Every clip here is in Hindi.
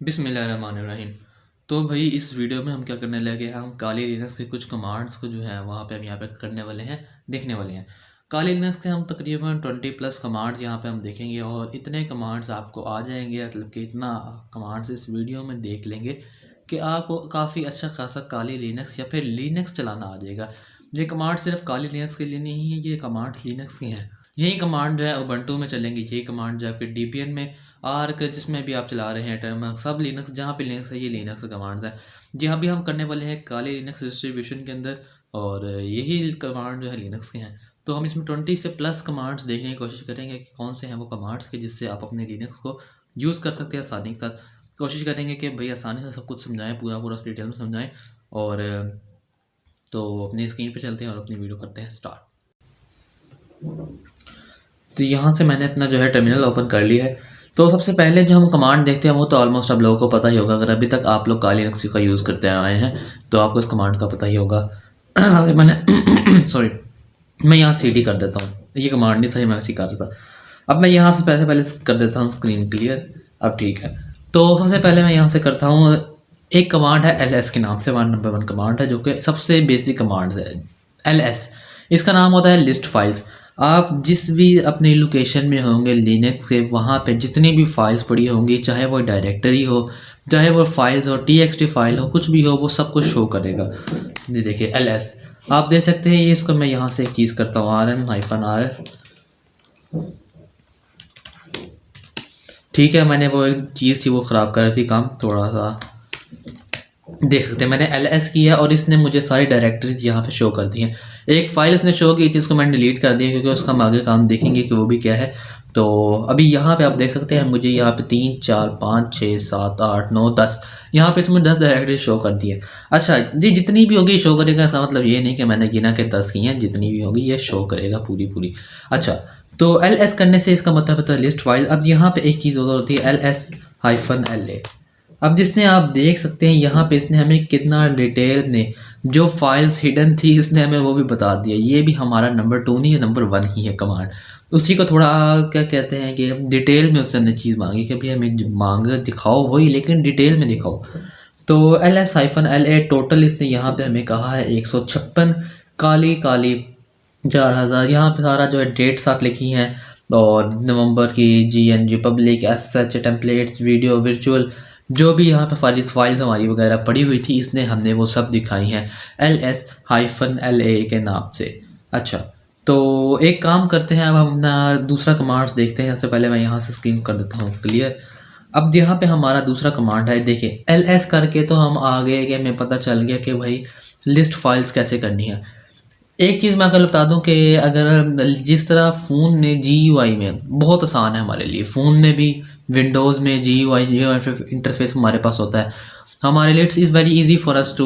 बिस्मिल्लाहिर्रहमानिर्रहीम। तो भाई इस वीडियो में हम क्या करने लगे हैं, हम काली लिनक्स के कुछ कमांड्स को जो है वहाँ पे हम यहाँ पे करने वाले हैं, देखने वाले हैं। काली लिनक्स के हम तकरीबन 20+ कमांड्स यहाँ पे हम देखेंगे और इतने कमांड्स आपको आ जाएंगे, मतलब कि इतना कमांड्स इस वीडियो में देख लेंगे कि आपको काफ़ी अच्छा खासा काली लिनक्स या फिर लिनक्स चलाना आ जाएगा। ये कमांड सिर्फ काली लिनक्स के लिए नहीं है, ये कमांड्स लिनक्स के हैं। यही कमांड जो है उबंटू में चलेंगे, यही कमांड जो है फिर डीपीएन में, आर्क जिसमें भी आप चला रहे हैं, टर्मिनल सब लिनक्स, जहाँ पे लिनक्स है ये लिनक्स का कमांड्स है। जी हाँ, अभी हम करने वाले हैं काले लिनक्स डिस्ट्रीब्यूशन के अंदर और यही कमांड जो है लिनक्स के हैं। तो हम इसमें 20 से प्लस कमांड्स देखने की कोशिश करेंगे कि कौन से हैं वो कमांड्स के जिससे आप अपने लिनक्स को यूज़ कर सकते हैं आसानी के साथ। कोशिश करेंगे कि भाई आसानी से सब कुछ समझाएं, पूरा पूरा डिटेल में समझाएं। और तो अपनी स्क्रीन पे चलते हैं और अपनी वीडियो करते हैं स्टार्ट। तो यहाँ से मैंने अपना जो है टर्मिनल ओपन कर लिया है। तो सबसे पहले जो हम कमांड देखते हैं वो तो ऑलमोस्ट आप लोगों को पता ही होगा, अगर अभी तक आप लोग काली लिनक्स का यूज़ करते आए हैं तो आपको इस कमांड का पता ही होगा। मैंने सॉरी, मैं यहाँ CD कर देता हूँ, ये कमांड नहीं था, ये मैं ऐसे कर रहा था। अब मैं यहाँ से पहले कर देता हूँ स्क्रीन क्लियर। अब ठीक है, तो सबसे पहले मैं यहाँ से करता हूँ, एक कमांड है LS के नाम से, 1 कमांड है जो कि सबसे बेसिक कमांड है। LS इसका नाम होता है लिस्ट फाइल्स। आप जिस भी अपनी लोकेशन में होंगे लिनक्स के, वहाँ पे जितनी भी फाइल्स पड़ी होंगी, चाहे वो डायरेक्टरी हो, चाहे वो फाइल्स हो, TXT फाइल हो, कुछ भी हो, वो सब कुछ शो करेगा। ये देखिए LS आप देख सकते हैं। ये इसको मैं यहाँ से एक चीज़ करता हूँ, rm-rf। ठीक है, मैंने वो एक चीज़ थी वो ख़राब कर रही थी काम, थोड़ा सा देख सकते हैं मैंने LS किया और इसने मुझे सारी डायरेक्टरीज यहाँ पे शो कर दी हैं। एक फाइल इसने शो की थी, उसको मैंने डिलीट कर दिया क्योंकि उसका हम आगे काम देखेंगे कि वो भी क्या है। तो अभी यहाँ पे आप देख सकते हैं मुझे यहाँ पे 3 4 5 6 7 8 9 10, यहाँ पे इसमें 10 डायरेक्टरी शो कर दी है। अच्छा जी, जितनी भी होगी शो करेगा, इसका मतलब ये नहीं कि मैंने गिना के 10 की हैं, जितनी भी होगी ये शो करेगा पूरी पूरी। अच्छा, तो LS करने से इसका मतलब होता है लिस्ट फाइल। अब यहाँ पे एक चीज़ और होती है LS-LA। अब जिसने आप देख सकते हैं यहाँ पे इसने हमें कितना डिटेल में जो फाइल्स हिडन थी इसने हमें वो भी बता दिया। ये भी हमारा नंबर 2 नहीं है, नंबर 1 ही है कमांड। उसी को थोड़ा क्या कहते हैं कि डिटेल में उसने चीज़ मांगी कि भाई हमें मांग दिखाओ वही, लेकिन डिटेल में दिखाओ। तो LS-LA टोटल इसने यहाँ पे हमें कहा है 156 काली काली 4000। यहाँ पे सारा जो है डेट्स आप लिखी हैं और नवंबर की, GNG public, SH templates, video, virtual, जो भी यहाँ पे फाइल्स हमारी वगैरह पड़ी हुई थी इसने हमने वो सब दिखाई हैं LS-LA के नाम से। अच्छा, तो एक काम करते हैं, अब हम अपना दूसरा कमांड देखते हैं। सबसे पहले मैं यहाँ से स्क्रीन कर देता हूँ क्लियर। अब यहाँ पे हमारा दूसरा कमांड है, देखिए LS करके तो हम आ गए कि हमें पता चल गया कि भाई लिस्ट फाइल्स कैसे करनी है। एक चीज़ मैं अगर बता दूं कि अगर जिस तरह फ़ोन ने GUI में बहुत आसान है हमारे लिए, फ़ोन में भी विंडोज़ में GUI इंटरफेस हमारे पास होता है हमारे लिए। It's very easy for us to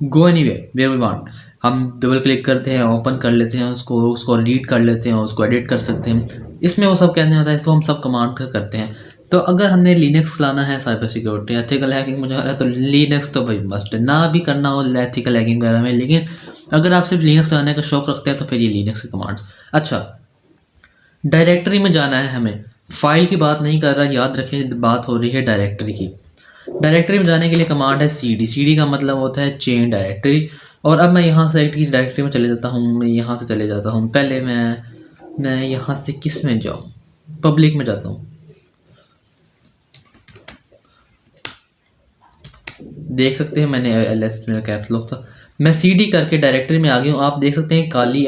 go anywhere where we want. हम डबल क्लिक करते हैं, ओपन कर लेते हैं उसको रीड कर लेते हैं, उसको एडिट कर सकते हैं। इसमें वो सब कहने होता है, इसको हम सब कमांड करते हैं। तो अगर हमने लिनक्स चलाना है, साइबर सिक्योरिटी, एथिकल हैकिंग में जाना है, तो लिनक्स तो भाई मस्ट है, ना भी करना हो एथिकल हैकिंग वगैरह में, लेकिन अगर आप सिर्फ लिनक्स चलाने का शौक रखते हैं तो फिर ये लिनक्स के कमांड। अच्छा, डायरेक्टरी में जाना है हमें, फाइल की बात नहीं कर रहा, याद रखें बात हो रही है डायरेक्टरी की। डायरेक्टरी में जाने के लिए कमांड है CD का मतलब होता है चेन डायरेक्टरी। और अब मैं यहाँ से एक डायरेक्टरी में चले जाता हूँ, मैं यहाँ से चले जाता हूँ। पहले मैं यहाँ से किस में जाऊँ, पब्लिक में जाता हूँ। देख सकते हैं मैंने LS मेरा कैप्स लॉक था, मैं CD करके डायरेक्टरी में आ गया हूँ। आप देख सकते हैं काली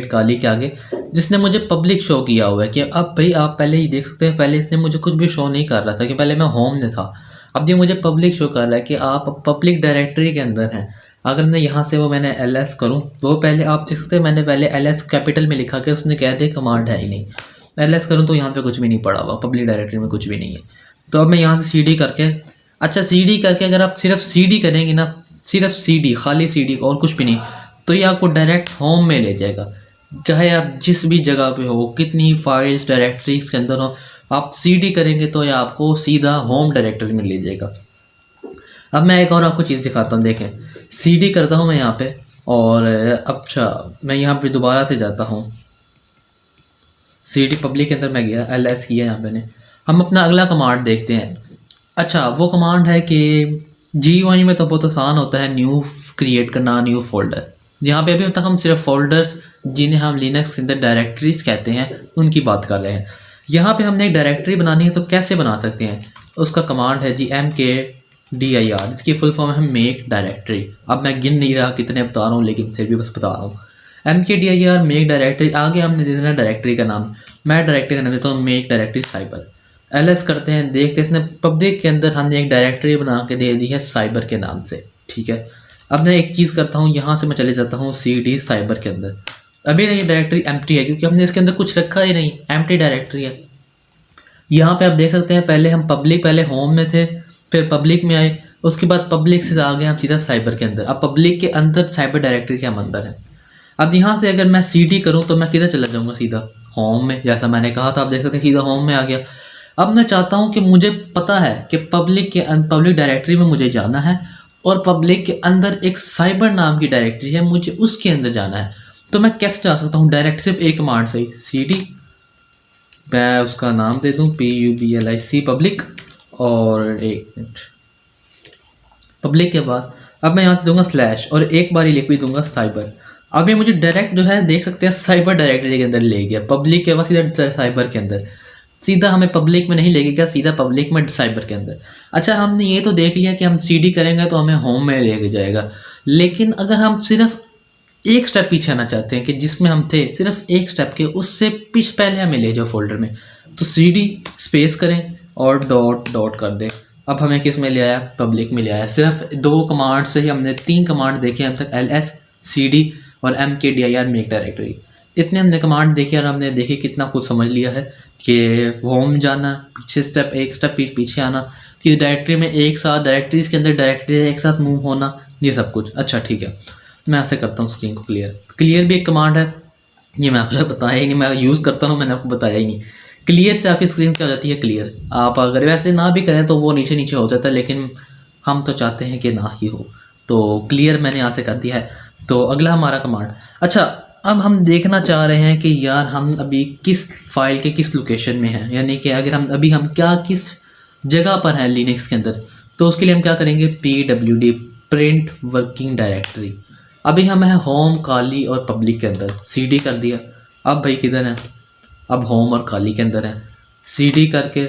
@काली के आगे जिसने मुझे पब्लिक शो किया हुआ है कि अब भाई आप पहले ही देख सकते हैं, पहले इसने मुझे कुछ भी शो नहीं कर रहा था कि पहले मैं होम में था, अब ये मुझे पब्लिक शो कर रहा है कि आप पब्लिक डायरेक्टरी के अंदर हैं। अगर मैं यहाँ से वो मैंने LS करूँ तो पहले आप देख सकते हैं मैंने पहले LS कैपिटल में लिखा कि उसने कह दिया कमांड है ही नहीं। LS करूँ तो यहाँ पे कुछ भी नहीं पड़ा हुआ, पब्लिक डायरेक्टरी में कुछ भी नहीं है। तो अब मैं यहाँ से CD करके, अच्छा CD करके अगर आप सिर्फ CD करेंगे ना, सिर्फ CD, खाली CD और कुछ भी नहीं, तो ये आपको डायरेक्ट होम में ले जाएगा। चाहे आप जिस भी जगह पे हो, कितनी फाइल्स डायरेक्टरीज के अंदर हो, आप CD करेंगे तो ये आपको सीधा होम डायरेक्टरी में ले जाएगा। अब मैं एक और आपको चीज़ दिखाता हूँ, देखें CD करता हूँ मैं यहाँ पे और अच्छा मैं यहाँ पे दोबारा से जाता हूँ, CD पब्लिक के अंदर मैं गया, LS किया यहाँ पे ने। हम अपना अगला कमांड देखते हैं, अच्छा, वो कमांड है कि GUI में तो बहुत आसान होता है न्यू क्रिएट करना, न्यू फोल्डर। यहाँ पे अभी तक हम सिर्फ फोल्डर्स जिन्हें हम लिनक्स के अंदर डायरेक्टरीज कहते हैं उनकी बात कर रहे हैं। यहाँ पे हमने एक डायरेक्टरी बनानी है तो कैसे बना सकते हैं, उसका कमांड है जी MKDIR, इसकी फुल फॉर्म है मेक डायरेक्टरी। अब मैं गिन नहीं रहा कितने बता रहा हूँ, लेकिन फिर भी बस बता रहा हूँ। MKDIR मेक डायरेक्टरी, आगे हमने दे देना डायरेक्टरी का नाम। मैं डायरेक्टरी का नाम देता हूँ मेक डायरेक्टरी साइबर। LS करते हैं, देखते हैं इसने पब्लिक के अंदर हमने एक डायरेक्टरी बना के दे दी है साइबर के नाम से, ठीक है। अब मैं एक चीज़ करता हूँ, यहाँ से मैं चले जाता हूँ CD साइबर के अंदर। अभी ये डायरेक्टरी एम्प्टी है क्योंकि हमने इसके अंदर कुछ रखा ही नहीं, एम्प्टी डायरेक्टरी है। यहाँ पे आप देख सकते हैं पहले हम पब्लिक, पहले होम में थे, फिर पब्लिक में आए, उसके बाद पब्लिक से आ गए हम सीधा साइबर के अंदर। अब पब्लिक के अंदर साइबर डायरेक्टरी के हम अंदर हैं। अब यहाँ से अगर मैं CD करूँ तो मैं किधर चला जाऊँगा, सीधा होम में, जैसा मैंने कहा था। आप देख सकते हैं सीधा होम में आ गया। अब मैं चाहता हूँ कि मुझे पता है कि पब्लिक डायरेक्टरी में मुझे जाना है और पब्लिक के अंदर एक साइबर नाम की डायरेक्टरी है, मुझे उसके अंदर जाना है। तो मैं कैसे जा सकता हूँ, डायरेक्ट सिर्फ एक कमांड से ही, CD, मैं उसका नाम दे दूँ PUBLIC पब्लिक, और एक मिनट, पब्लिक के बाद अब मैं यहाँ से दूंगा स्लैश और एक बार ही लिख भी दूंगा साइबर। अब ये मुझे डायरेक्ट जो है देख सकते हैं साइबर डायरेक्टरी के अंदर ले गया, पब्लिक के बाद सीधा साइबर के अंदर, सीधा हमें पब्लिक में नहीं ले गया, सीधा पब्लिक में साइबर के अंदर। अच्छा, हमने ये तो देख लिया कि हम CD करेंगे तो हमें होम में लेके जाएगा, लेकिन अगर हम सिर्फ एक स्टेप पीछे आना चाहते हैं कि जिसमें हम थे सिर्फ एक स्टेप के, उससे पहले हमें ले जाओ फोल्डर में, तो CD स्पेस करें और डॉट डॉट कर दें। अब हमें किस में ले आया, पब्लिक में ले आया। सिर्फ 2 कमांड से ही हमने 3 कमांड देखे हम तक, LS, CD और MKDIR मेक डायरेक्टरी। इतने हमने कमांड देखे और हमने देखे कितना कुछ समझ लिया है कि होम जाना, पीछे स्टेप, एक स्टेप पीछे आना, कि डायरेक्टरी में एक साथ, डायरेक्टरीज के अंदर डायरेक्टरी एक साथ मूव होना, ये सब कुछ। अच्छा ठीक है, मैं ऐसे करता हूँ स्क्रीन को क्लियर भी एक कमांड है, ये मैं आपको बताया ही नहीं, मैं यूज़ करता हूँ, मैंने आपको बताया ही नहीं। क्लियर से आपकी स्क्रीन क्या हो जाती है, क्लियर। आप अगर वैसे ना भी करें तो वो नीचे नीचे हो जाता है, लेकिन हम तो चाहते हैं कि ना ही हो, तो क्लियर मैंने यहाँ से कर दिया है। तो अगला हमारा कमांड, अच्छा अब हम देखना चाह रहे हैं कि यार हम अभी किस फाइल के किस लोकेशन में हैं, यानी कि अगर हम अभी हम क्या किस जगह पर हैं लिनक्स के अंदर। तो उसके लिए हम क्या करेंगे, PWD प्रिंट वर्किंग डायरेक्टरी। अभी हम हैं होम, काली और पब्लिक के अंदर, CD कर दिया। अब भाई किधर है, अब होम और काली के अंदर है, CD करके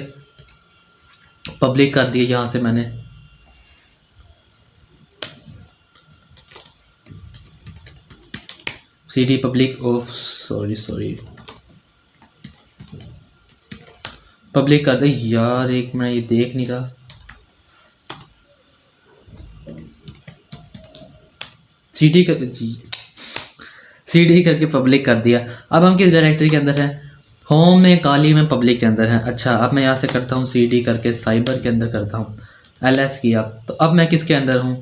पब्लिक कर दिया। यहाँ से मैंने CD public of sorry public कर दे। यार एक मिनट, ये देख नहीं रहा, CD करके पब्लिक कर दिया। अब हम किस डायरेक्टरी के अंदर हैं, होम में, काली में, पब्लिक के अंदर हैं। अच्छा, अब मैं यहाँ से करता हूँ CD करके साइबर के अंदर करता हूँ, LS किया। तो अब मैं किसके अंदर हूँ,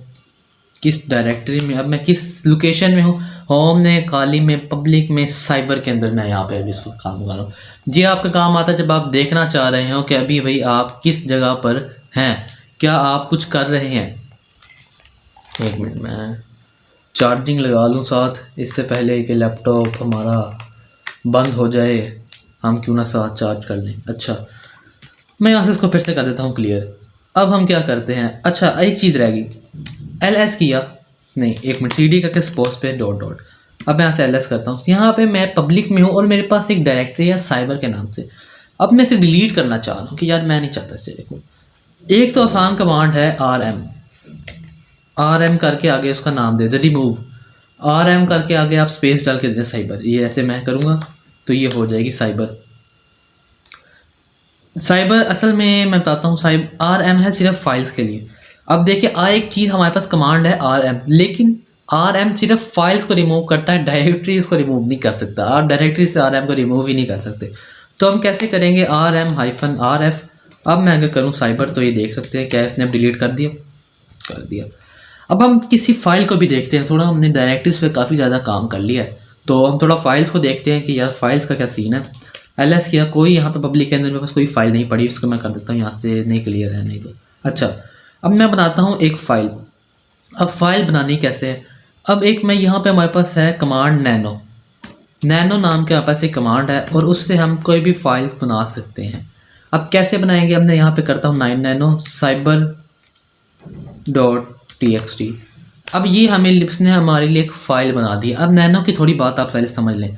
किस डायरेक्टरी में, अब मैं किस लोकेशन में हूँ, होम में, काली में, पब्लिक में, साइबर के अंदर मैं यहाँ पे अभी इसको काम कर रहा हूँ। ये आपका काम आता है जब आप देखना चाह रहे हो कि अभी भाई आप किस जगह पर हैं, क्या आप कुछ कर रहे हैं। एक मिनट मैं चार्जिंग लगा लूँ साथ, इससे पहले कि लैपटॉप हमारा बंद हो जाए, हम क्यों ना साथ चार्ज कर लें। अच्छा, मैं यहाँ से इसको फिर से कर देता हूँ क्लियर। अब हम क्या करते हैं, अच्छा एक चीज़ रह गई, LS किया नहीं, एक मिनट, CD करके स्पोर्ट्स पे डॉट डॉट। अब मैं यहाँ से LS करता हूँ, यहाँ पे मैं पब्लिक में हूँ और मेरे पास एक डायरेक्टरी है साइबर के नाम से। अब मैं इसे डिलीट करना चाह रहा हूँ कि यार मैं नहीं चाहता इसे। देखो, एक तो आसान कमांड है RM करके आगे उसका नाम दे दे, रिमूव। RM करके आगे आप स्पेस डाल के दे साइबर, ये ऐसे मैं करूँगा तो ये हो जाएगी साइबर। साइबर असल में मैं बताता हूँ, RM है सिर्फ फाइल्स के लिए। अब देखिए एक चीज़ हमारे पास कमांड है RM, लेकिन RM सिर्फ फाइल्स को रिमूव करता है, डायरेक्टरीज को रिमूव नहीं कर सकता। आप डायरेक्टरी से RM को रिमूव ही नहीं कर सकते। तो हम कैसे करेंगे, RM-RF। अब मैं अगर करूँ साइबर तो ये देख सकते हैं क्या इसने डिलीट कर दिया। अब हम किसी फाइल को भी देखते हैं, थोड़ा हमने डायरेक्टरीज पे काफ़ी ज़्यादा काम कर लिया है, तो हम थोड़ा फाइल्स को देखते हैं कि यार फाइल्स का क्या सीन है। LS किया, कोई यहाँ पे पब्लिक के अंदर मेरे पास कोई फाइल नहीं पड़ी, इसको मैं कर देता हूँ यहाँ से, नहीं क्लियर है नहीं तो। अच्छा, अब मैं बनाता हूँ एक फ़ाइल। अब फाइल बनानी कैसे है, अब एक मैं यहाँ पे हमारे पास है कमांड नैनो नाम के हमारे पास एक कमांड है और उससे हम कोई भी फाइल्स बना सकते हैं। अब कैसे बनाएंगे, अब मैं यहाँ पे करता हूँ 9 nano cyber.txt। अब ये हमें लिप्स ने हमारे लिए एक फ़ाइल बना दी। अब नैनो की थोड़ी बात आप पहले समझ लें।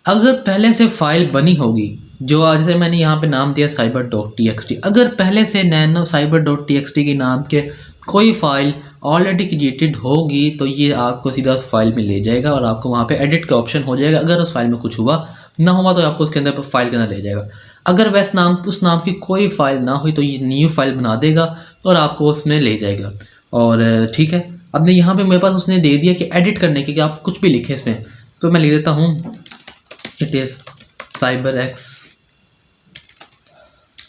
अगर पहले से फ़ाइल बनी होगी, जो जैसे मैंने यहाँ पे नाम दिया cyber.txt, अगर पहले से नैनो cyber.txt के नाम के कोई फ़ाइल ऑलरेडी क्रिएटेड होगी तो ये आपको सीधा फाइल में ले जाएगा और आपको वहाँ पे एडिट का ऑप्शन हो जाएगा। अगर उस फाइल में कुछ हुआ ना हुआ तो आपको उसके अंदर फाइल के अंदर ले जाएगा। अगर वैसे उस नाम की कोई फ़ाइल ना हुई तो ये न्यू फाइल बना देगा और आपको उसमें ले जाएगा। और ठीक है, अब मैं यहाँ पे मेरे पास उसने दे दिया कि एडिट करने के कि आप कुछ भी लिखें इसमें, तो मैं लिख देता हूँ it is CyberX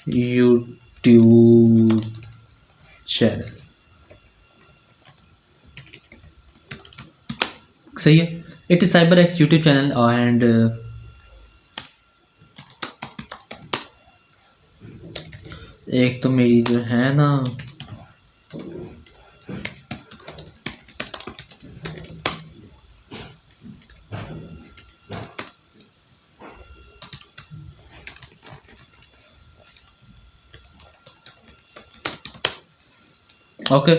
YouTube channel. सही है, it is CyberX YouTube channel and एक तो मेरी जो है ना ओके,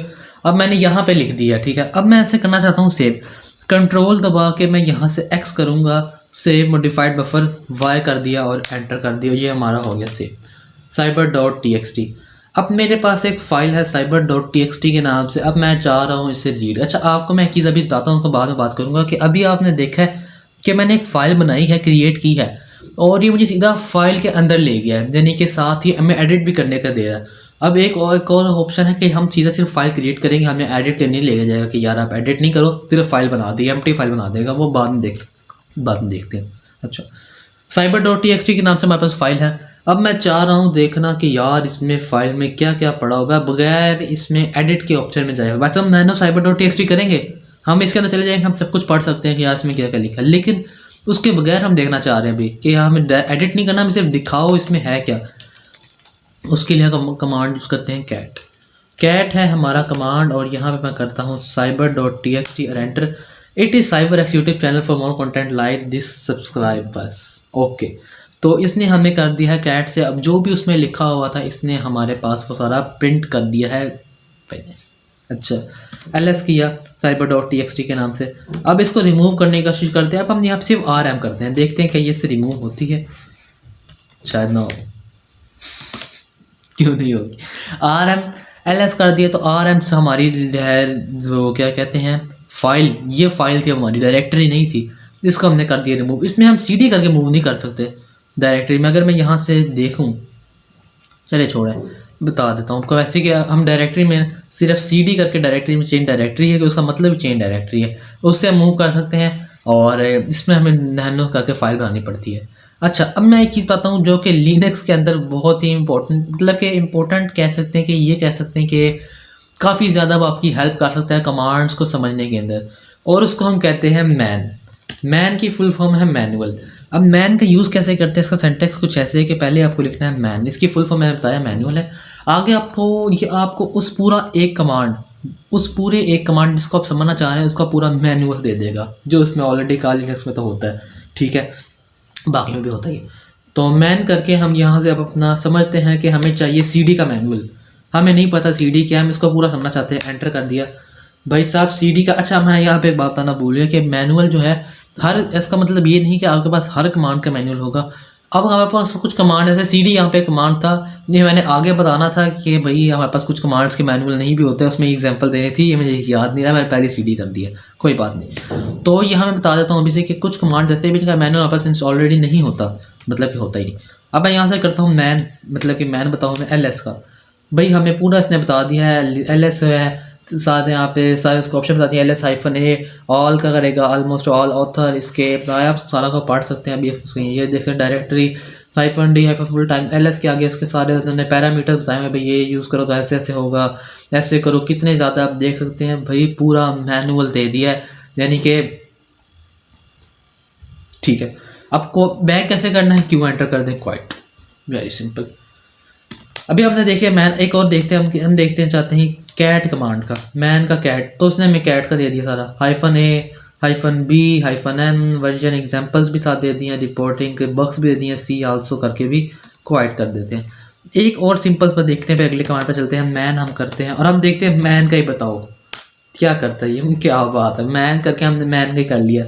अब मैंने यहाँ पे लिख दिया। ठीक है, अब मैं ऐसे करना चाहता हूँ सेव। कंट्रोल दबा के मैं यहाँ से X करूँगा, सेव मॉडिफाइड बफर Y कर दिया और एंटर कर दिया। ये हमारा हो गया सेव cyber.txt। अब मेरे पास एक फ़ाइल है cyber.txt के नाम से। अब मैं चाह रहा हूँ इसे रीड। अच्छा, आपको मैं एक चीज़ अभी बताता हूँ, उसको बाद में बात करूँगा कि अभी आपने देखा है कि मैंने एक फ़ाइल बनाई है, क्रिएट की है, और ये मुझे सीधा फाइल के अंदर ले गया है, यानी कि साथ ही हमें एडिट भी करने का दे रहा है। अब एक और ऑप्शन है कि हम सीधा सिर्फ फाइल क्रिएट करेंगे, हमें एडिट करने ले जाएगा कि यार आप एडिट नहीं करो, सिर्फ फाइल बना दी, एम्प्टी फाइल बना देगा, वो बाद में देखते हैं। अच्छा, cyber.txt के नाम से हमारे पास फाइल है। अब मैं चाह रहा हूँ देखना कि यार इसमें फ़ाइल में क्या क्या पड़ा हुआ है बगैर इसमें एडिट के ऑप्शन में जाएगा। वैसे हम नैनो cyber.txt करेंगे, हम इसके अंदर चले जाएंगे, हम सब कुछ पढ़ सकते हैं कि यार इसमें क्या क्या लिखा है, लेकिन उसके बगैर हम देखना चाह रहे हैं अभी कि हमें एडिट नहीं करना, हमें सिर्फ दिखाओ इसमें है क्या। उसके लिए हम कमांड यूज़ करते हैं कैट है हमारा कमांड, और यहाँ पे मैं करता हूँ cyber.txt और enter. It is CyberX YouTube channel for more content like this, subscribe बस। ओके, तो इसने हमें कर दिया है कैट से। अब जो भी उसमें लिखा हुआ था इसने हमारे पास वो सारा प्रिंट कर दिया है। अच्छा, ls किया cyber.txt के नाम से। अब इसको रिमूव करने की कोशिश करते हैं। अब हम यहाँ पे सिर्फ rm करते हैं, देखते हैं कि ये से रिमूव होती है, शायद ना हो, क्यों नहीं होगी। rm ls कर दिया तो rm से हमारी है जो क्या कहते हैं फाइल, ये फाइल थी हमारी, डायरेक्टरी नहीं थी, इसको हमने कर दिया रिमूव। इसमें हम cd करके मूव नहीं कर सकते डायरेक्टरी में। अगर मैं यहाँ से देखूँ, चले छोड़ें, बता देता हूँ आपको। वैसे कि हम डायरेक्टरी में सिर्फ cd करके डायरेक्टरी में चेंज डायरेक्टरी है कि उसका मतलब चेंज डायरेक्टरी है, उससे हम मूव कर सकते हैं, और इसमें हमें नैनो करके फाइल बनानी पड़ती है। अच्छा, अब मैं एक चीज़ बताता हूँ जो कि लिनक्स के अंदर बहुत ही इंपॉर्टेंट, मतलब कि इम्पोर्टेंट कह सकते हैं, कि ये कह सकते हैं कि काफ़ी ज़्यादा वो आपकी हेल्प कर सकता है कमांड्स को समझने के अंदर, और उसको हम कहते हैं मैन की फुल फॉर्म है मैनुअल। अब मैन का यूज़ कैसे करते हैं, इसका सिंटैक्स कुछ ऐसे है कि पहले आपको लिखना है मैन, इसकी फुल फॉर्म मैंने बताया मैनुअल है। आगे आपको उस पूरे एक कमांड जिसको आप समझना चाह रहे हैं उसका पूरा मैनुअल दे देगा, जो उसमें ऑलरेडी लिनक्स में तो होता है, ठीक है, बाकी में भी होता ही है। तो मैन करके हम यहाँ से अब अपना समझते हैं कि हमें चाहिए cd का मैनुअल। हमें नहीं पता cd क्या है, हम इसको पूरा समझना चाहते हैं, एंटर कर दिया भाई साहब cd का। अच्छा, मैं यहाँ पे एक बात बताना भूल गया कि मैनुअल जो है इसका मतलब ये नहीं कि आपके पास हर कमांड का मैनुअल होगा। अब हमारे पास कुछ कमांड, जैसे cd यहाँ पे कमांड था, ये मैंने आगे बताना था कि भाई हमारे पास कुछ कमांड्स के मैनुअल नहीं भी होते, उसमें एग्जांपल देनी थी, ये मुझे याद नहीं रहा, मैंने पहले cd कर दिया, कोई बात नहीं। तो यहाँ मैं बता देता हूँ अभी से कि कुछ कमांड जैसे भी इनका मैनुअल हमारे पास ऑलरेडी नहीं होता, मतलब कि होता ही नहीं। अब मैं यहाँ से करता हूँ मैन, मतलब कि मैन बताऊँ मैं ls का, भाई हमें पूरा इसने बता दिया है, ls है साथ यहाँ पे सारे उसको ऑप्शन बताती है, ls-a ऑल का करेगा, ऑलमोस्ट ऑल, ऑथर, स्केप, आप सारा को पढ़ सकते हैं। अभी ये देख सकते हैं directory -d full time, ls के आगे उसके सारे उन्होंने पैरामीटर बताए हैं, भाई ये यूज़ करो तो ऐसे ऐसे होगा, ऐसे करो, कितने ज़्यादा आप देख सकते हैं, भाई पूरा मैनुअल दे दिया है, यानी कि ठीक है। आपको बैक कैसे करना है, क्यों एंटर कर दें, क्वाइट वेरी सिंपल। अभी हमने देख लिया मैन, एक और देखते हैं, हम देखते हैं चाहते हैं कैट कमांड का, मैन का कैट, तो उसने हमें कैट का दे दिया सारा, -a -b -n version examples भी साथ दे दिए हैं, रिपोर्टिंग के बग्स भी दे दिए हैं, सी आल्सो करके भी क्वाइट कर देते हैं। एक और सिंपल पर देखते हैं, फिर अगले कमांड पर चलते हैं। मैन हम करते हैं और हम देखते हैं मैन का ही बताओ क्या करता है ये, क्या बात है। मैन करके हमने मैन का ही कर लिया।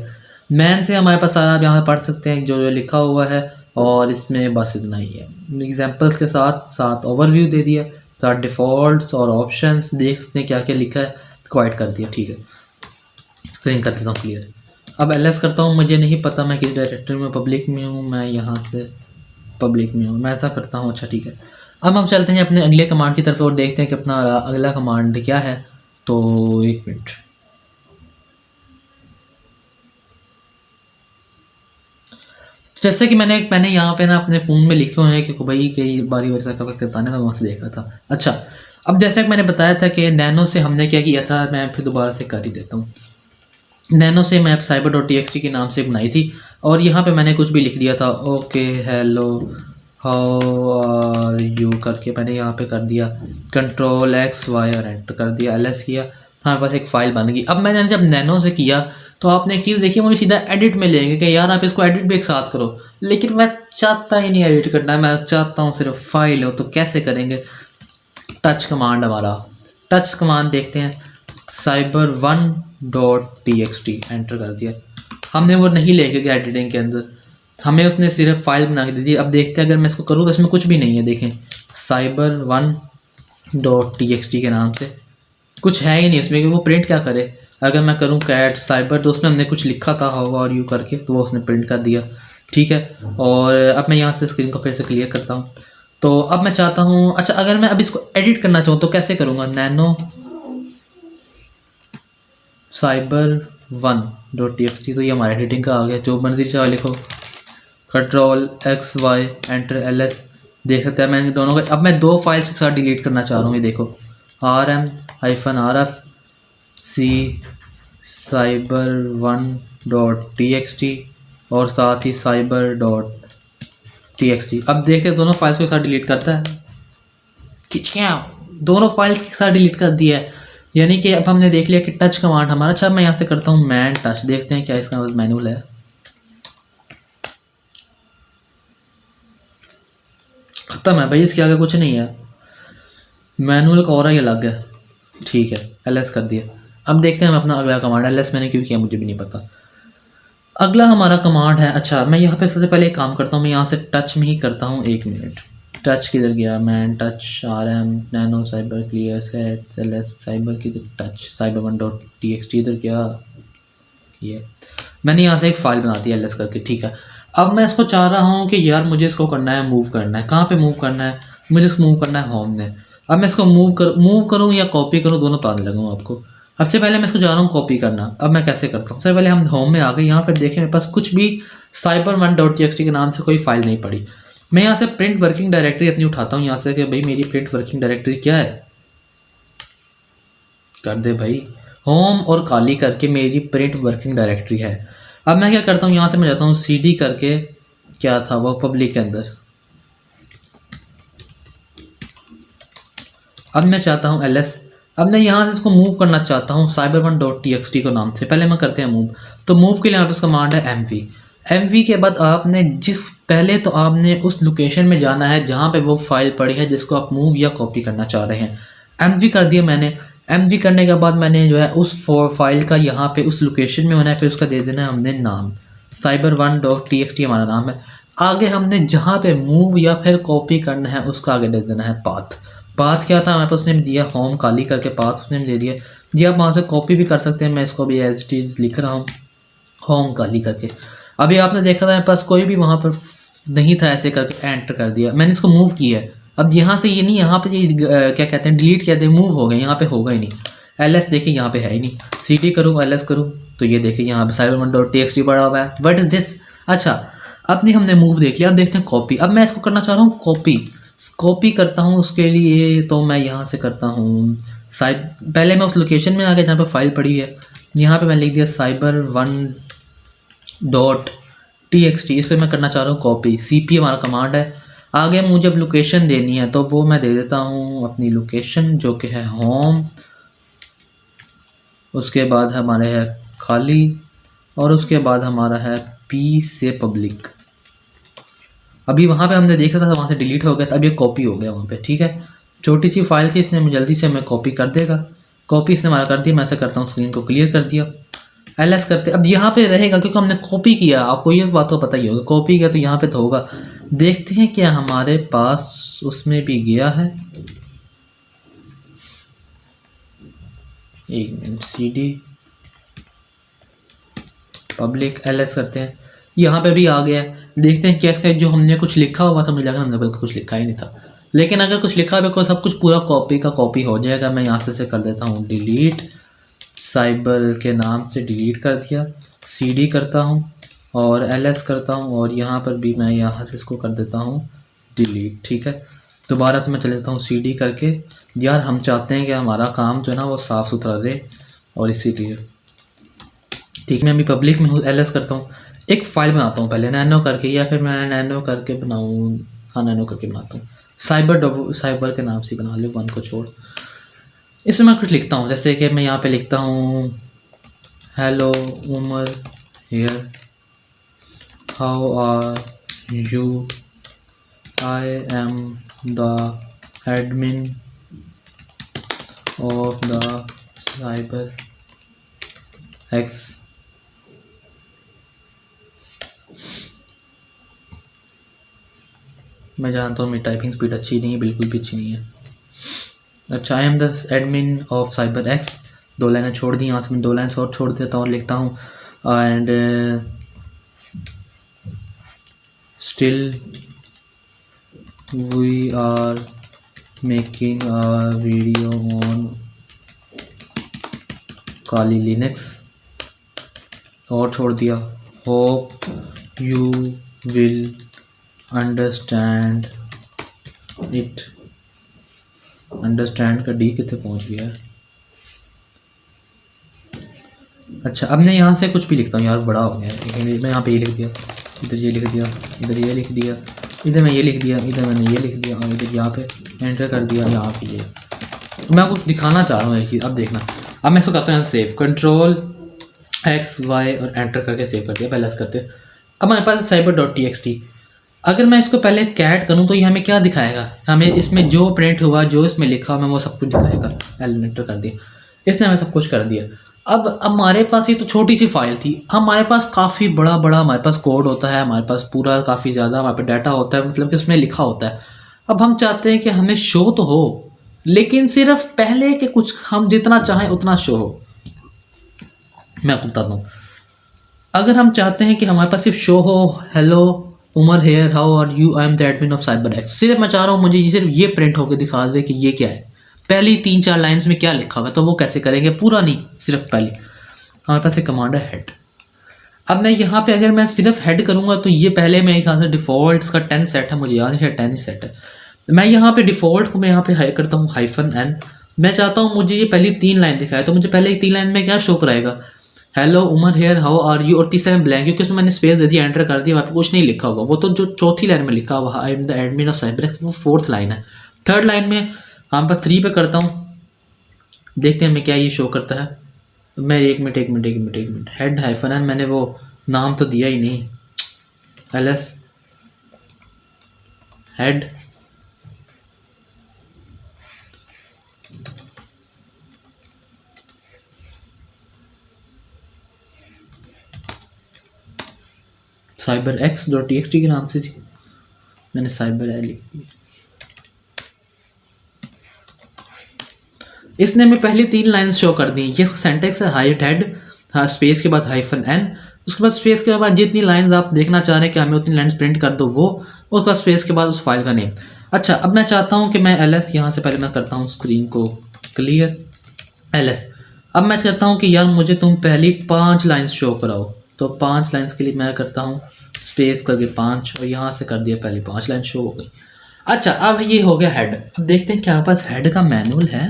मैन से हमारे पास सारा आप यहाँ पे पढ़ सकते हैं जो जो लिखा हुआ है, और इसमें बस इतना ही है। एग्जाम्पल्स के साथ साथ ओवरव्यू दे दिया, साथ डिफ़ॉल्ट्स और ऑप्शंस देख सकते हैं क्या क्या लिखा है, क्वाइट कर दिया। ठीक है, स्क्रीन कर देता हूँ क्लियर। अब एलएस करता हूँ, मुझे नहीं पता मैं किस डायरेक्टरी में, पब्लिक में हूँ मैं, यहाँ से पब्लिक में हूँ मैं, ऐसा करता हूँ। अच्छा ठीक है, अब हम चलते हैं अपने अगले कमांड की तरफ और देखते हैं कि अपना अगला कमांड क्या है। तो एक मिनट, जैसे कि मैंने यहाँ पे ना अपने फ़ोन में लिखे हुए हैं क्योंकि भाई कई बारी बारी सा कवर करता है ना, वहाँ से देख रहा था। अच्छा, अब जैसा कि मैंने बताया था कि नैनो से हमने क्या किया था, मैं फिर दोबारा से कर ही देता हूँ। नैनो से मैं cyber.txt के नाम से बनाई थी, और यहाँ पे मैंने कुछ भी लिख दिया था, okay hello how are you करके मैंने यहाँ पे कर दिया, Ctrl+X+Y और एंटर कर दिया, एलएस किया, हमारे पास एक फ़ाइल बन गई। अब मैंने जब नैनो से किया तो आपने एक चीज़ देखी, मुझे सीधा एडिट में लेंगे कि यार आप इसको एडिट भी एक साथ करो, लेकिन मैं चाहता ही नहीं एडिट करना, मैं चाहता हूँ सिर्फ फाइल हो। तो कैसे करेंगे, टच कमांड हमारा, टच कमांड देखते हैं, cyber1.txt एंटर कर दिया। हमने वो नहीं लेके गया एडिटिंग के अंदर, हमें उसने सिर्फ फाइल बना के दे दी। अब देखते हैं अगर मैं इसको करूँ तो इसमें कुछ भी नहीं है, देखें cyber1.txt के नाम से कुछ है ही नहीं इसमें कि वो प्रिंट क्या करे। अगर मैं करूँ कैट साइबर तो उसमें हमने कुछ लिखा था हाउ आर यू करके, तो वो उसने प्रिंट कर दिया। ठीक है, और अब मैं यहाँ से स्क्रीन को फिर से क्लियर करता हूँ। तो अब मैं चाहता हूँ, अच्छा अगर मैं अब इसको एडिट करना चाहूँ तो कैसे करूँगा, नैनो cyber1.txt, तो ये हमारा एडिटिंग का आ गया, जो मर्जी चाहे लिखो, Ctrl+X+Y एंटर एलएस, देख सकते हैं मैंने दोनों का। अब मैं दो फाइल्स के साथ डिलीट करना चाह रहा हूँ, ये देखो rm-rf c cyber1.txt और साथ ही cyber.txt। अब देखते हैं दोनों फाइल्स को एक साथ डिलीट करता है, क्या दोनों फाइल्स के साथ डिलीट कर दिया है। यानी कि अब हमने देख लिया कि टच कमांड हमारा। अच्छा मैं यहाँ से करता हूँ मैन टच, देखते हैं क्या इसका मैनुअल है। खत्म है भाई, इसके आगे कुछ नहीं है, मैनुअल का और ही अलग है। ठीक है, एलएस कर दिया। अब देखते हैं हम अपना अगला कमांड, एलएस मैंने क्यों किया मुझे भी नहीं पता। अगला हमारा कमांड है, अच्छा मैं यहाँ पे सबसे पहले एक काम करता हूँ, मैं यहाँ से टच में ही करता हूँ। एक मिनट, टच किधर गया, man touch rm nano cyber clear set LS cyber की टच cyber1.txt इधर गया। ये मैंने यहाँ से एक फ़ाइल बना दी एलएस करके। ठीक है, अब मैं इसको चाह रहा हूँ कि यार मुझे इसको करना है, मूव करना है। कहाँ पे मूव करना है, मुझे इसको मूव करना है होम में। अब मैं इसको मूव करूँ या कॉपी करूँ, दोनों बताने लगूँ आपको। सबसे पहले मैं इसको जा रहा हूँ कॉपी करना। अब मैं कैसे करता हूँ, सबसे पहले हम होम में आ गए, यहाँ पर देखें मेरे पास कुछ भी cyber1.txt के नाम से कोई फाइल नहीं पड़ी। मैं यहाँ से प्रिंट वर्किंग डायरेक्टरी अपनी उठाता हूँ यहाँ से कि भाई मेरी प्रिंट वर्किंग डायरेक्टरी क्या है, कर दे भाई, होम और खाली करके मेरी प्रिंट वर्किंग डायरेक्टरी है। अब मैं क्या करता हूँ, यहाँ से मैं जाता हूँ cd करके, क्या था वो पब्लिक के अंदर। अब मैं चाहता हूँ ls, अब मैं यहाँ से इसको मूव करना चाहता हूँ cyber1.txt को नाम से। पहले मैं करते हैं मूव, तो मूव के लिए यहाँ पे कमांड है mv के बाद आपने पहले तो आपने उस लोकेशन में जाना है जहाँ पे वो फाइल पड़ी है जिसको आप मूव या कॉपी करना चाह रहे हैं। mv कर दिया मैंने। mv करने के बाद मैंने जो है उस फाइल का यहाँ पे उस लोकेशन में होना है, फिर उसका दे देना है हमने नाम, cyber1.txt हमारा नाम है। आगे हमने जहाँ पे मूव या फिर कॉपी करना है उसका आगे दे देना है पाथ। पाथ क्या था हमारे पास, उसने दिया होम खाली करके, पाथ उसने दे दिया जी। आप वहाँ से कॉपी भी कर सकते हैं, मैं इसको भी एज इट इज़ लिख रहा हूँ होम खाली करके। अभी आपने देखा था मेरे पास कोई भी वहाँ पर नहीं था, ऐसे करके एंटर कर दिया, मैंने इसको मूव किया है। अब यहाँ से ये नहीं, यहाँ पे ये क्या कहते हैं डिलीट किया थे, मूव हो गए, यहाँ पे होगा ही नहीं। एलएस देखिए यहाँ पे है ही नहीं, cd करूँ एलएस करूँ तो ये देखिए यहाँ पे cyber1.txt पड़ा हुआ है, व्हाट इज दिस। अच्छा अब नहीं, हमने मूव देख लिया, अब देखते हैं कॉपी। अब मैं इसको करना चाह रहा हूँ कॉपी करता हूँ उसके लिए, तो मैं यहाँ से करता हूँ पहले मैं उस लोकेशन में आ गया जहाँ पे फाइल पड़ी है, यहाँ पे मैं लिख दिया cyber1.txt, इसे मैं करना चाह रहा हूँ कॉपी। cp हमारा कमांड है। आगे मुझे अब लोकेशन देनी है तो वो मैं दे देता हूँ अपनी लोकेशन जो कि है होम, उसके बाद हमारे है खाली, और उसके बाद हमारा है p से पब्लिक। अभी वहाँ पे हमने देखा था, वहाँ से डिलीट हो गया था, अब ये कॉपी हो गया वहाँ पे। ठीक है, छोटी सी फाइल थी, इसने जल्दी से हमें कॉपी कर देगा। कॉपी इसने हमारा कर दिया। मैं ऐसा करता हूँ, स्क्रीन को क्लियर कर दिया, ls करते। अब यहाँ पे रहेगा क्योंकि हमने कॉपी किया, आपको ये बात तो पता ही होगा, कॉपी किया तो यहाँ पे तो होगा। देखते हैं क्या हमारे पास उसमें भी गया है। एक मिनट, cd पब्लिक ls करते हैं, यहाँ पे भी आ गया है। देखते हैं क्या इसका जो हमने कुछ लिखा हुआ था, मुझे लगा हमने बिल्कुल कुछ लिखा ही नहीं था, लेकिन अगर कुछ लिखा हुआ तो सब कुछ पूरा कॉपी का कॉपी हो जाएगा। मैं यहाँ से कर देता हूँ डिलीट, साइबर के नाम से डिलीट कर दिया, cd करता हूँ और ls करता हूँ, और यहाँ पर भी मैं यहाँ से इसको कर देता हूँ डिलीट। ठीक है, दोबारा से मैं चले जाता हूँ cd करके। यार हम चाहते हैं कि हमारा काम जो है ना वो साफ़ सुथरा रहे, और इसीलिए ठीक, मैं अभी पब्लिक में हूँ, ls करता हूँ। एक फ़ाइल बनाता हूँ पहले नैनो करके, या फिर मैं नैनो करके बनाऊँ, हाँ नैनो करके बनाता हूँ, साइबर के नाम से बना लूँ, वन को छोड़। इसमें मैं कुछ लिखता हूँ, जैसे कि मैं यहाँ पे लिखता हूँ hello Umar here, how are you, I am the admin of the Cyber X. मैं जानता हूँ मेरी टाइपिंग स्पीड अच्छी नहीं है, बिल्कुल भी अच्छी नहीं है। अच्छा, आई am the admin of Cyber x, 2 लाइनें छोड़ दी, यहाँ से मैं 2 लाइन और छोड़ देता हूँ, लिखता हूँ and still we are making a video on Kali Linux, और छोड़ दिया hope you will understand it. Understand का डी कितने पहुंच गया है। अच्छा, अब मैं यहाँ से कुछ भी लिखता हूँ, यार बड़ा हो गया है। मैं यहाँ पे ये लिख दिया, इधर ये लिख दिया, इधर ये लिख दिया, इधर मैं ये लिख दिया, इधर मैंने ये लिख दिया, और इधर यहाँ पे एंटर कर दिया। यहाँ पे ये मैं कुछ दिखाना चाह रहा हूँ एक चीज़, अब देखना। अब मैं इसको करता हूँ सेव, कंट्रोल x y और एंटर करके सेव कर दिया, पहले ऐसा करते। अब हमारे पास cyber.txt, अगर मैं इसको पहले कैट करूँ तो ये हमें क्या दिखाएगा, हमें इसमें जो प्रिंट हुआ, जो इसमें लिखा हमें वो सब कुछ दिखाएगा। एंटर कर दिया, इसने हमें सब कुछ कर दिया। अब हमारे पास ये तो छोटी सी फाइल थी, हमारे पास काफ़ी बड़ा हमारे पास कोड होता है, हमारे पास पूरा काफ़ी ज़्यादा हमारे पास डाटा होता है, मतलब कि उसमें लिखा होता है। अब हम चाहते हैं कि हमें शो तो हो, लेकिन सिर्फ पहले के कुछ हम जितना चाहें उतना शो हो। मैं आपको बताता हूँ, अगर हम चाहते हैं कि हमारे पास सिर्फ शो हो hello Umar here, how are you, I am the admin of Cyber X, सिर्फ मैं चाह रहा हूँ मुझे सिर्फ ये प्रिंट होकर दिखा दे कि ये क्या है, पहली 3-4 लाइन्स में क्या लिखा हुआ है। तो वो कैसे करेंगे, पूरा नहीं, सिर्फ पहली। हमारे पास एक कमांड है हेड। अब मैं यहाँ पे अगर मैं सिर्फ हेड करूँगा तो ये पहले मैं एक से डिफ़ॉल्ट का 10 सेट है, मुझे याद है 10 ही सेट है। मैं यहाँ पे डिफ़ॉल्ट को मैं यहाँ पे हाई करता हूँ -n। मैं चाहता हूँ मुझे ये पहली 3 लाइन दिखाए, तो मुझे पहले 3 लाइन में क्या शो कराएगा, hello Umar here, how are you, और तीसरा ब्लैंक, क्योंकि उसमें मैंने स्पेस दे दिया, एंटर कर दिया, वहाँ पे कुछ नहीं लिखा होगा। वो तो जो चौथी लाइन में लिखा हुआ आई am the admin of Cyber x, वो 4th लाइन है। 3rd लाइन में हम बस 3 पे करता हूँ, देखते हैं हमें क्या ये शो करता है। मैं एक मिनट हेड -n, मैंने वो नाम तो दिया ही नहीं, ls हेड साइबर x.txt के नाम से थी, मैंने साइबर है लिख दिया। इसने हमें पहली 3 लाइन्स शो कर दी। ये सेंटेक्स है, हाइट हेड, हाँ स्पेस के बाद -n, उसके बाद स्पेस के बाद जितनी लाइन्स आप देखना चाह रहे हैं कि हमें उतनी लाइन्स प्रिंट कर दो वो, उसके बाद स्पेस के बाद उस फाइल का नेम। अच्छा, अब मैं चाहता हूँ कि मैं ls यहाँ से पहले मैं करता हूँ स्क्रीन को क्लियर, ls। अब मैं चाहता हूँ कि यार मुझे तुम पहली 5 लाइन्स शो कराओ, तो 5 लाइन्स के लिए मैं करता हूँ स्पेस करके 5, और यहाँ से कर दिया पहली 5 लाइन शो हो गई। अच्छा, अब ये हो गया हेड। अब देखते हैं क्या हमारे पास हेड का मैनुअल है।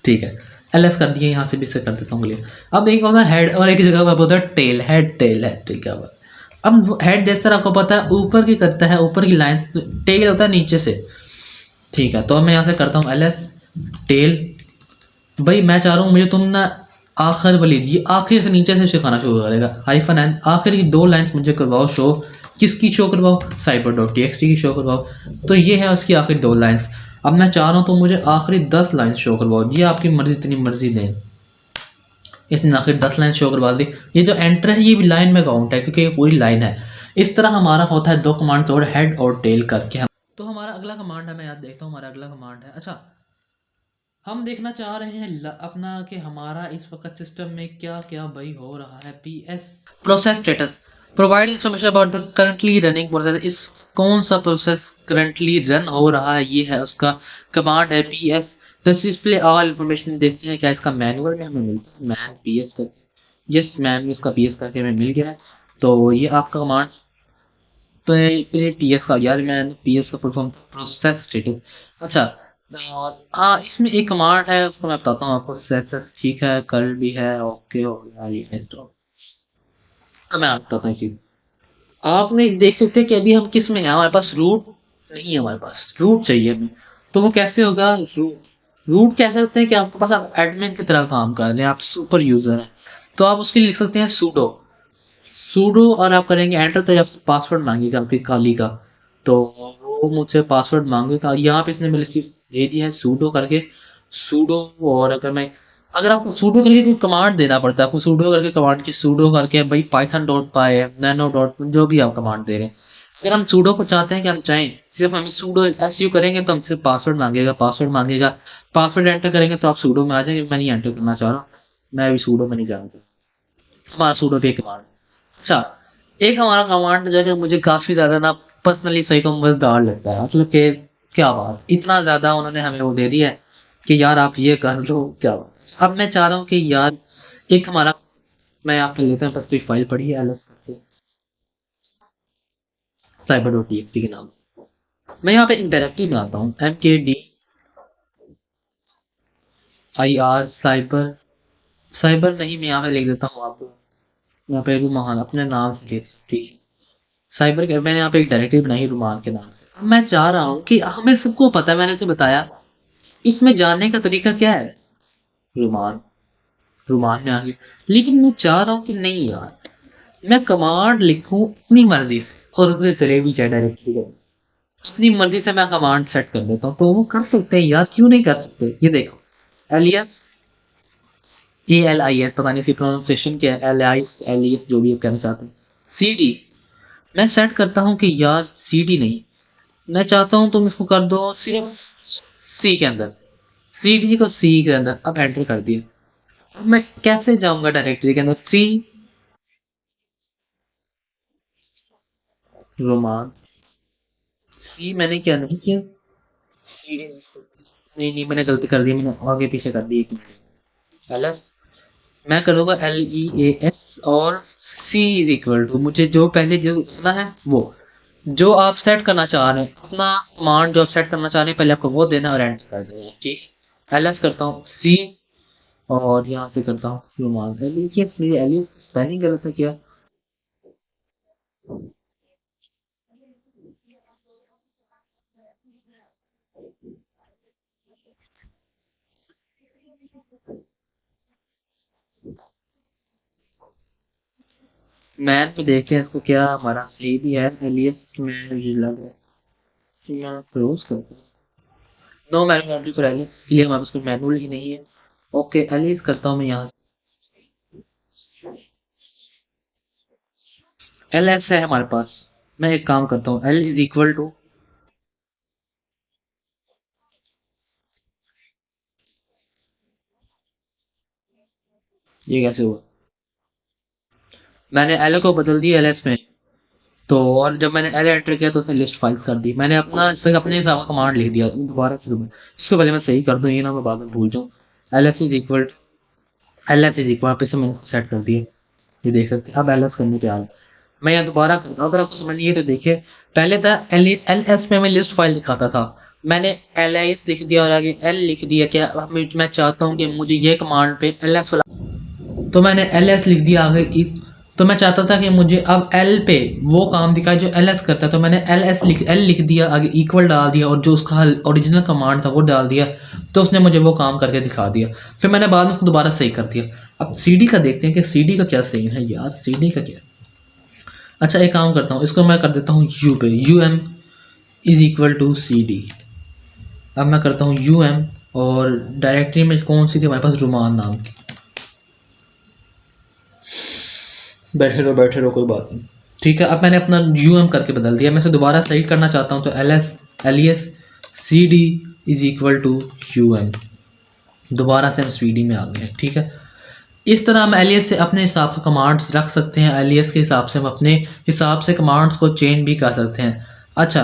ठीक है, ls कर दिया, यहाँ से भी से कर देता हूँ क्लियर। अब एक होता है हेड और एक जगह पर होता है टेल, हेड टेल क्या बात। अब हेड जिस तरह आपको पता है ऊपर की करता है, ऊपर की लाइन, टेल होता है नीचे से। ठीक है, तो मैं यहाँ से करता हूँ ls टेल। भाई मैं चाह रहा हूँ मुझे तुम ना आखिर वाली, ये आखिर से नीचे से सिखाना शुरू करेगा। हाइफन एन, आखिरी 2 लाइन्स मुझे करवाओ शो। किसकी शो करवाओ? cyber.txt की शो करवाओ। तो ये है उसकी आखिरी 2 लाइन्स। अब मैं चाह रहा हूँ तो मुझे आखिरी 10 लाइन शो करवाओ। ये आपकी मर्जी, इतनी मर्जी दें। इसने आखिर 10 लाइन शो करवा दी। ये जो एंटर है ये भी लाइन में काउंट है क्योंकि ये पूरी लाइन है। इस तरह हमारा होता है 2 कमांड्स और हेड और टेल करके। हम तो हमारा अगला कमांड है, मैं याद देखता हूँ हमारा अगला कमांड है। अच्छा, हम देखना चाह रहे हैं अपना कि हमारा इस वक्त सिस्टम में क्या क्या भाई हो रहा है। PS process status provide information about the currently running process. इस कौन सा प्रोसेस करंटली रन हो रहा है, ये है उसका कमांड है PS। तो डिस्प्ले ऑल इंफॉर्मेशन देखते हैं क्या इसका मैनुअल में हमें मिलता है। मैन PS कर, यस मैन इसका PS करके हमें मिल गया है। तो ये आपका कमांड, तो ये PS का, यार मैं PS का फुल फॉर्म प्रोसेस स्टेटस। अच्छा, और हाँ इसमें एक कमांड है उसको मैं बताता हूँ आपको। प्रोसेस ठीक है, कल भी है, ओके हो गया ये तो। अब मैं आपको बताता हूँ चीज। आपने देख सकते हैं कि अभी हम किस में हैं, हमारे पास रूट नहीं है, हमारे पास रूट चाहिए हमें। तो वो कैसे होगा? रूट रूट कह सकते हैं कि आपके पास आप एडमिन की तरह काम कर रहे हैं, आप सुपर यूजर हैं। तो आप उसके लिए लिख सकते हैं सूडो। सूडो और आप करेंगे एंटर तो आपसे पासवर्ड मांगेगा आपकी काली का। तो वो मुझसे पासवर्ड मांगेगा। यहाँ पे इसने मेरे से दे दिया है सूडो करके। सूडो, और अगर आपको सूडो करके कोई कमांड देना पड़ता है, आपको सूडो करके कमांड की सूडो करके भाई पाइथन डॉट पाए नैनो डॉट जो भी आप कमांड दे रहे हैं। अगर हम सूडो को चाहते हैं कि हम चाहें सिर्फ हम सूडो एस यू करेंगे तो हमसे पासवर्ड मांगेगा। पासवर्ड एंटर करेंगे तो आप सूडो में आ जाएंगे। मैं नहीं एंटर करना चाह रहा, मैं अभी सूडो में नहीं जानता। हमारा सूडो पे कमांड। अच्छा, एक हमारा कमांड जो है कि मुझे काफी ज्यादा ना पर्सनली सही को मजेदार लगता है। मतलब कि क्या बात, इतना ज्यादा उन्होंने हमें वो दे दिया है कि यार आप ये कर लो, क्या बात। अब मैं चाह रहा हूँ कि यार एक हमारा, मैं आपको लेता हूँ, बस कोई फाइल पड़ी है अलग से cyber.txt के नाम। मैं यहाँ पे एक डायरेक्टरी बनाता हूँ MKDIR साइबर। साइबर नहीं, मैं यहाँ पे लिख देता हूँ आपको, यहाँ पे रुमान अपने नाम से लिख, ठीक है। साइबर के मैंने यहाँ पे एक डायरेक्टरी बनाई रुमान के नाम से। मैं चाह रहा हूँ कि हमें सबको पता है, मैंने तो बताया इसमें जानने का तरीका क्या है। रुमान, रुमान में आ गई। लेकिन मैं चाह रहा हूँ कि नहीं यार, मैं कमांड लिखूं अपनी मर्जी से और उसमें चले भी जाए डायरेक्टरी का। अपनी मर्जी से मैं कमांड सेट कर देता हूँ। तो वो कर सकते हैं यार, क्यों नहीं कर सकते? ये देखो, एलियस ALIS, पता नहीं इसकी प्रोनाउंसिएशन क्या है, एलियस जो भी आप कहना चाहते हैं। CD मैं सेट करता हूँ कि यार CD नहीं, मैं चाहता हूँ तुम इसको कर दो सिर्फ सी के अंदर, CD को सी के अंदर। अब एंटर कर दिया। अब मैं कैसे जाऊंगा डायरेक्टरी के अंदर? सी रोमान, सी मैंने क्या नहीं किया, CD नहीं नहीं, मैंने गलती कर दी, मैंने आगे पीछे कर दी एक मिनट। एलएस मैं करूंगा LEAS और सी इज इक्वल टू, मुझे जो पहले जो सुना है वो जो आप सेट करना चाह रहे हैं, अपना कमांड जो आप सेट करना चाह रहे हैं पहले आपको वो देना और एंटर कर देना, ठीक। एलएस करता हूँ सी और यहाँ से करता हूँ रुमान। एलियस, मेरी एलियस स्पेलिंग गलत है क्या? मैन में देखे इसको क्या हमारा सही भी है एलियस में, मुझे लग रहा है यहाँ क्लोज करते हैं। No manual entry for alias, इसलिए हमारे पास कोई मैनुअल ही नहीं है। ओके, एलियस करता हूँ मैं यहाँ एल एस है हमारे पास। मैं एक काम करता हूँ, एल इज इक्वल टू, ये कैसे हुआ? मैंने एल को बदल दिया एल एस में। तो और जब मैंने एल एंटर किया तो उसने लिस्ट फाइल्स कर दी। मैंने अपना अपने हिसाब का कमांड लिख दिया दोबारा शुरू में। इसको पहले मैं सही कर दूं, ये ना मैं बाद में भूल जाऊँ। L S is equal pay से मैंने सेट कर दिया, ये देख सकते हैं। अब एल एस करने पे आ गया। मैं यहाँ दोबारा करता हूँ, अगर आपको समझ नहीं है तो देखिए। पहले था एल एस में मैं लिस्ट फाइल दिखाता था, मैंने एल एस लिख दिया और आगे एल लिख दिया। क्या अब मैं चाहता हूँ कि मुझे ये कमांड पे एल एस, तो मैंने एल एस लिख दिया आगे तो मैं चाहता था कि मुझे अब एल पे वो काम दिखाए जो एल एस करता है। तो मैंने एल लिख दिया, आगे इक्वल डाल दिया और जो उसका ओरिजिनल कमांड था वो डाल दिया। तो उसने मुझे वो काम करके दिखा दिया। फिर मैंने बाद में उसको दोबारा सही कर दिया। अब CD का देखते हैं कि CD का क्या सीन है यार, CD का क्या। अच्छा एक काम करता हूँ, इसको मैं कर देता हूँ U पे, UM is equal to CD। अब मैं करता हूँ UM और डायरेक्टरी में कौन सी थी हमारे पास, रुमान नाम की। बैठे रहो कोई बात नहीं, ठीक है। अब मैंने अपना UM करके बदल दिया, मैं इसे दोबारा सही करना चाहता हूँ तो LS CD is equal to UM, दोबारा से हम CD में आ गए हैं, ठीक है। इस तरह हम एलियस से अपने हिसाब से कमांड्स रख सकते हैं, एलियस के हिसाब से हम अपने हिसाब से कमांड्स को चेंज भी कर सकते हैं। अच्छा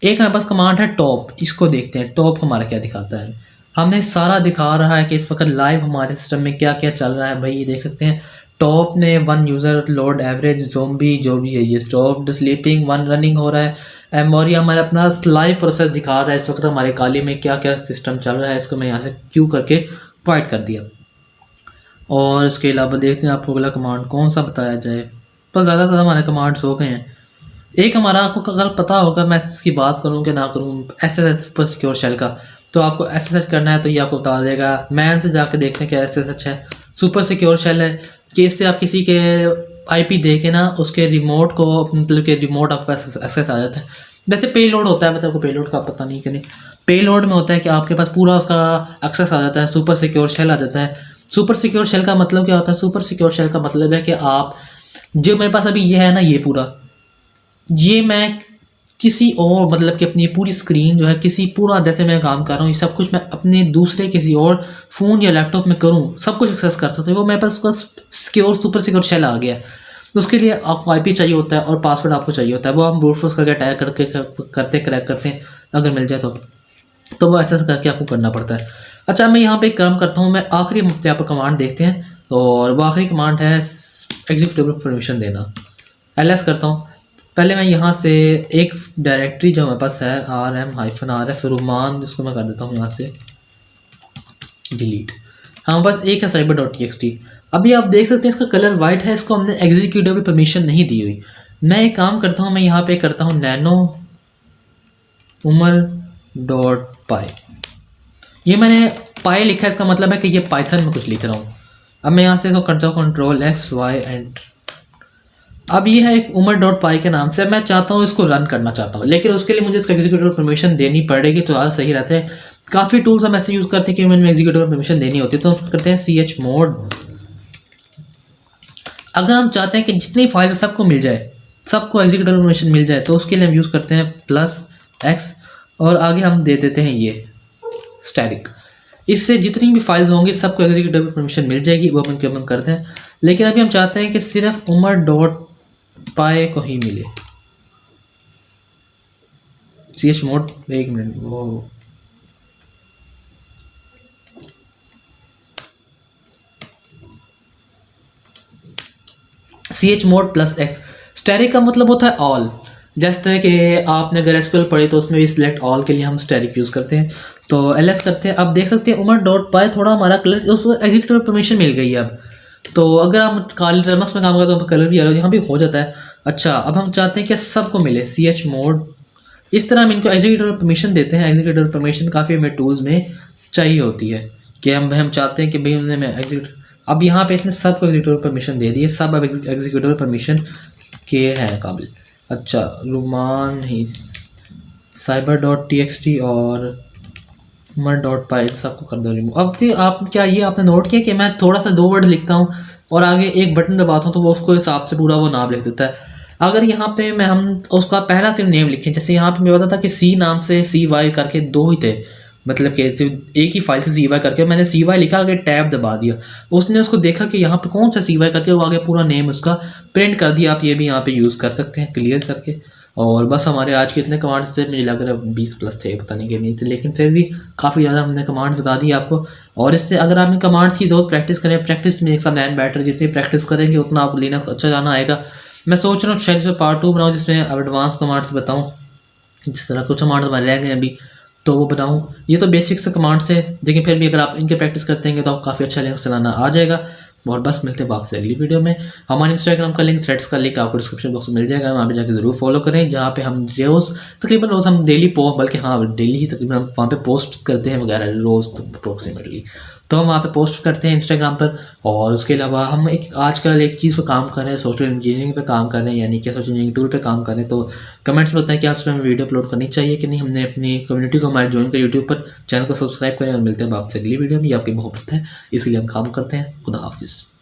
एक हमारे पास कमांड है टॉप, इसको देखते हैं टॉप हमारा क्या दिखाता है। हमने सारा दिखा रहा है कि इस वक्त लाइव हमारे सिस्टम में क्या क्या चल रहा है भाई, ये देख सकते हैं। टॉप ने 1 यूज़र लोड एवरेज ज़ोंबी जो भी है ये स्टॉप स्लीपिंग 1 रनिंग हो रहा है। और ये हमारा अपना लाइव प्रोसेस दिखा रहा है इस वक्त हमारे काली में क्या क्या सिस्टम चल रहा है। इसको मैं यहाँ से क्यू करके पॉइंट कर दिया। और इसके अलावा देखते हैं आपको अगला कमांड कौन सा बताया जाए, तो ज़्यादातर हमारे कमांड्स हो गए हैं। एक हमारा आपको अगर पता होगा, मैं इसकी बात करूँ कि ना करूँ, SSH पर सिक्योर शेल का, तो आपको SSH करना है तो ये आपको बता देगा। मैन से जाके देखते हैं कि SSH है, सुपर सिक्योर शेल है कि इससे आप किसी के IP दे के ना उसके रिमोट को, मतलब कि रिमोट आपको एक्सेस आ जाता है। जैसे पे लोड होता है, मतलब आपको पे लोड का पता नहीं कि नहीं, पे लोड में होता है कि आपके पास पूरा उसका एक्सेस आ जाता है, सुपर सिक्योर शेल आ जाता है। सुपर सिक्योर शेल का मतलब क्या होता है, सुपर सिक्योर शेल का मतलब है कि आप, जो मेरे पास अभी ये है ना, ये पूरा, ये मैं किसी और, मतलब कि अपनी पूरी स्क्रीन जो है किसी पूरा, जैसे मैं काम कर रहा हूँ, ये सब कुछ मैं अपने दूसरे किसी और फ़ोन या लैपटॉप में करूँ, सब कुछ एक्सेस कर सकते हैं। वो मेरे पास उसका सिक्योर सुपर सिक्योर शेल आ गया। तो उसके लिए आपको IP चाहिए होता है और पासवर्ड आपको चाहिए होता है, वो हम ब्रूट फोर्स करके अटैक करके क्रैक करते हैं, अगर मिल जाए तो वो ऐसा करके आपको करना पड़ता है। अच्छा मैं यहाँ पे एक काम करता हूँ, मैं आखिरी यहाँ पर कमांड देखते हैं, और वो आखिरी कमांड है एग्जीक्यूटिव परमिशन देना। LS करता हूँ, पहले मैं यहाँ से एक डायरेक्टरी जो हमारे पास है RM-RF रुमान, जिसको मैं कर देता हूँ यहाँ से डिलीट। हमारे पास एक है cyber.txt। अभी आप देख सकते हैं इसका कलर वाइट है, इसको हमने एग्जीक्यूटिव परमिशन नहीं दी हुई। मैं एक काम करता हूँ, मैं यहाँ पे करता हूँ nano umar.py, ये मैंने पाई लिखा है, इसका मतलब है कि ये पाइथन में कुछ लिख रहा हूँ। अब मैं यहाँ से इसको करता हूँ Ctrl+X+Y एंटर। अब ये है एक umar.py के नाम से, मैं चाहता हूँ इसको रन करना चाहता हूँ, लेकिन उसके लिए मुझे इसका एग्जीक्यूटिव परमिशन देनी पड़ेगी, तो ज़्यादा सही रहता है। काफ़ी टूल्स हम ऐसे यूज़ करते हैं कि उनमें एग्जीक्यूटिव परमिशन देनी होती है, तो करते हैं chmod। अगर हम चाहते हैं कि जितनी फाइल सबको मिल जाए, सबको एग्जीक्यूटिव परमिशन मिल जाए, तो उसके लिए हम यूज़ करते हैं +X और आगे हम दे देते हैं ये स्टैटिक। इससे जितनी भी फाइल्स होंगी सबको एग्जीक्यूटिव परमिशन मिल जाएगी, वो हम करते हैं। लेकिन अभी हम चाहते हैं कि सिर्फ umar.py को ही मिले। chmod, एक मिनट, वो chmod +X। स्टैटिक का मतलब होता है ऑल, जैसे कि आपने अगर SQL पढ़ी तो उसमें भी सिलेक्ट ऑल के लिए हम स्टैटिक यूज़ करते हैं। तो LS करते हैं। अब देख सकते हैं umar.py थोड़ा हमारा कलर, उसको एग्जीक्यूटिव परमिशन मिल गई है अब। तो अगर हम काली टर्मक्स में काम करते हैं तो कलर भी यहाँ भी हो जाता है। अच्छा अब हम चाहते हैं कि सबको मिले chmod, इस तरह हम इनको एग्जीक्यूटिव परमिशन देते हैं। एग्जीक्यूटिव परमिशन काफ़ी हमें टूल्स में चाहिए होती है कि हम चाहते हैं कि भाई उन्हें मैं एग्जीक्यूटिव, अब यहाँ पे इसने सबको एग्जीक्यूटिव परमिशन दे दी है, सब अब एग्जीक्यूटिव परमिशन के हैं काबिल। अच्छा रुमान ही cyber.txt और umar.py सबको कर दो रिमूव। अब फिर आप क्या ये आपने नोट किया कि मैं थोड़ा सा 2 वर्ड लिखता हूँ और आगे एक बटन दबाता हूँ तो वो उसको हिसाब से पूरा वो नाम लिख देता है। अगर यहाँ पे मैं हम उसका पहला सिर्फ नेम लिखें, जैसे यहाँ पे मैं बताता था कि C नाम से CY करके 2 ही थे, मतलब कि एक ही फाइल से CY करके मैंने CY लिखा, आगे टैब दबा दिया, उसने उसको देखा कि यहाँ पे कौन सा CY करके वो आगे पूरा नेम उसका प्रिंट कर दिया। आप ये भी यहाँ पे यूज़ कर सकते हैं क्लियर करके। और बस हमारे आज के इतने कमांड्स थे, मुझे लग रहा है 20+ थे, पता नहीं कि नहीं थे, लेकिन फिर भी काफ़ी ज़्यादा हमने कमांड्स बता दी आपको। और इससे अगर आप इन कमांड्स की बहुत प्रैक्टिस करें, प्रैक्टिस में एक साथ लैंड बैटर, जितनी प्रैक्टिस करेंगे उतना आपको लिनक्स अच्छा जाना आएगा। मैं सोच रहा हूँ शायद इसमें पार्ट 2 बनाऊँ जिसमें एडवांस कमांड्स बताऊँ, जिस तरह कुछ कमांड्स हमारे रह गए अभी तो वो बताऊँ। ये तो बेसिक से कमांड्स थे, लेकिन फिर भी अगर आप इनके प्रैक्टिस करते हैं तो आप काफ़ी अच्छा लिनक्स चलाना आ जाएगा। और बस मिलते हैं आपसे अगली वीडियो में। हमारे इंस्टाग्राम का लिंक, थ्रेड्स का लिंक आपको डिस्क्रिप्शन बॉक्स में मिल जाएगा, वहाँ पे जाकर ज़रूर फॉलो करें, जहाँ पे हम तकरीबन रोज़ हम डेली बल्कि हाँ डेली ही तकरीबन हम वहाँ पे पोस्ट करते हैं वगैरह रोज़ अप्रोक्सीमेटली। तो हम वहाँ पे पोस्ट करते हैं इंस्टाग्राम पर। और उसके अलावा हम आजकल एक चीज़ पर काम कर रहे हैं, सोशल इंजीनियरिंग पे काम कर रहे हैं, यानी कि सोशल इंजीनियरिंग टूल पे काम कर रहे हैं। तो कमेंट्स में होता है कि आप उसमें वीडियो अपलोड करनी चाहिए कि नहीं। हमने अपनी कम्युनिटी को हमारे ज्वाइन कर यूट्यूब पर, चैनल को सब्सक्राइब करें और मिलते हैं आपसे अगली वीडियो में। ये आपकी मोहब्बत है इसलिए हम काम करते हैं। खुदा हाफिज़।